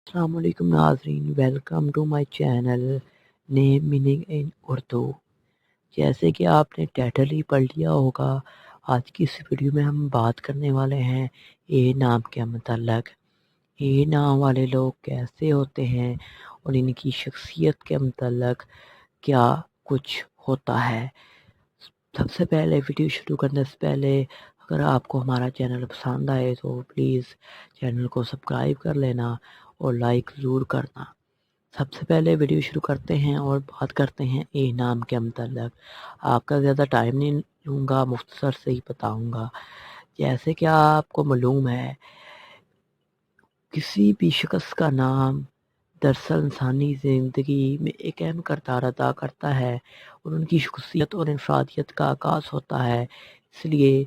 अस्सलाम वालेकुम नाज़रीन, welcome to my channel name meaning in Urdu. जैसे कि आपने टाइटल ही पढ़ लिया होगा, आज की इस वीडियो में हम बात करने वाले हैं ए नाम के मतलब। ए नाम वाले लोग कैसे होते हैं और इनकी शख्सियत के मतलब क्या कुछ होता है। सबसे पहले वीडियो शुरू करने से पहले अगर आपको हमारा चैनल पसंद आए तो प्लीज़ चैनल को सब्सक्राइब कर लेना और लाइक ज़रूर करना। सबसे पहले वीडियो शुरू करते हैं और बात करते हैं ए नाम के मतलब। आपका ज़्यादा टाइम नहीं लूँगा, मुख्तसर से ही बताऊँगा। जैसे कि आपको मालूम है, किसी भी शख्स का नाम दरअसल इंसानी ज़िंदगी में एक अहम किरदार अदा करता है और उनकी शख्सियत और इंफरादियत का आगाज़ होता है। इसलिए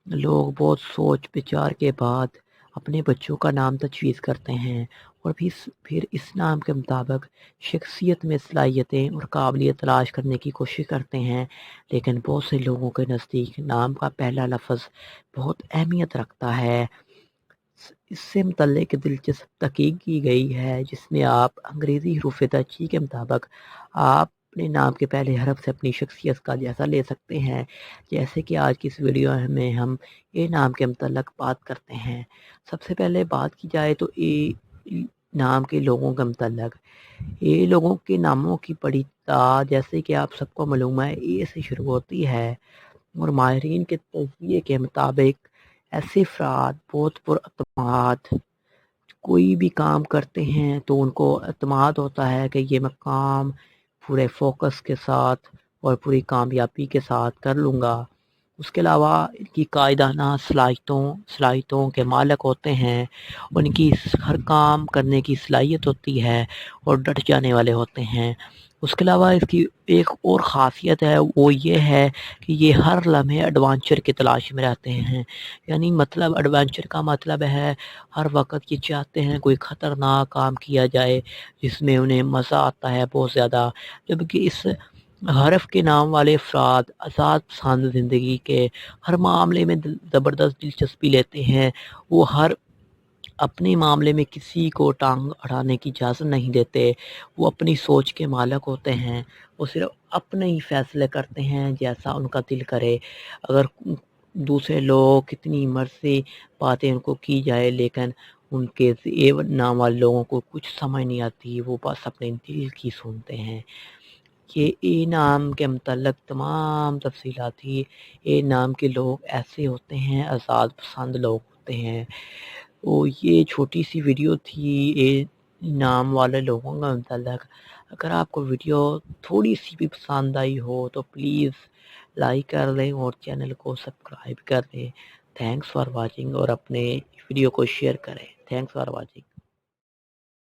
लोग बहुत सोच विचार के बाद अपने बच्चों का नाम तजवीज़ करते हैं और फिर इस नाम के मुताबिक शख्सियत में सलाहियतें और काबिलियत तलाश करने की कोशिश करते हैं। लेकिन बहुत से लोगों के नज़दीक नाम का पहला लफ्ज़ बहुत अहमियत रखता है। इससे मुतल्लिक़ दिलचस्प तहकीक की गई है जिसमें आप अंग्रेज़ी हरूफ-ए-तहज़ीर के मुताबिक आप अपने नाम के पहले हरफ से अपनी शख्सियत का जायज़ा ले सकते हैं। जैसे कि आज की इस वीडियो में हम ए नाम के मुतल्लिक़ बात करते हैं। सबसे पहले बात की जाए तो ए नाम के लोगों के मुतल्लिक़। ए लोगों के नामों की बड़ी तादाद जैसे कि आप सबको मालूम है ए से शुरू होती है और माहिरीन के तज़किये के मुताबिक ऐसे अफ़राद बहुत पुरअतमाद कोई भी काम करते हैं तो उनको एतमाद होता है कि ये मैं काम पूरे फोकस के साथ और पूरी कामयाबी के साथ कर लूँगा। उसके अलावा इनकी कायदाना सलाहियतों के मालिक होते हैं। उनकी हर काम करने की सलाहियत होती है और डट जाने वाले होते हैं। उसके अलावा इसकी एक और ख़ासियत है, वो ये है कि ये हर लम्हे एडवेंचर की तलाश में रहते हैं। यानी मतलब एडवेंचर का मतलब है हर वक़्त ये चाहते हैं कोई ख़तरनाक काम किया जाए जिसमें उन्हें मज़ा आता है बहुत ज़्यादा। जबकि इस हरफ के नाम वाले अफराद आज़ाद पसंद ज़िंदगी के हर मामले में ज़बरदस्त दिलचस्पी लेते हैं। वो हर अपने मामले में किसी को टांग अड़ाने की इजाज़त नहीं देते। वो अपनी सोच के मालिक होते हैं। वो सिर्फ़ अपने ही फ़ैसले करते हैं जैसा उनका दिल करे। अगर दूसरे लोग कितनी मर्ज़ी बातें उनको की जाए लेकिन उनके ए नाम वाले लोगों को कुछ समझ नहीं आती, वो बस अपने दिल की सुनते हैं। ये ए नाम के मुतल्लिक़ तमाम तफ़सीलात थी। ए नाम के लोग ऐसे होते हैं, आज़ाद पसंद लोग होते हैं। तो ये छोटी सी वीडियो थी ए नाम वाले लोगों का मुतल्लिक़। अगर आपको वीडियो थोड़ी सी भी पसंद आई हो तो प्लीज़ लाइक कर दें और चैनल को सब्सक्राइब कर दें। थैंक्स फॉर वाचिंग और अपने वीडियो को शेयर करें। Thanks for watching.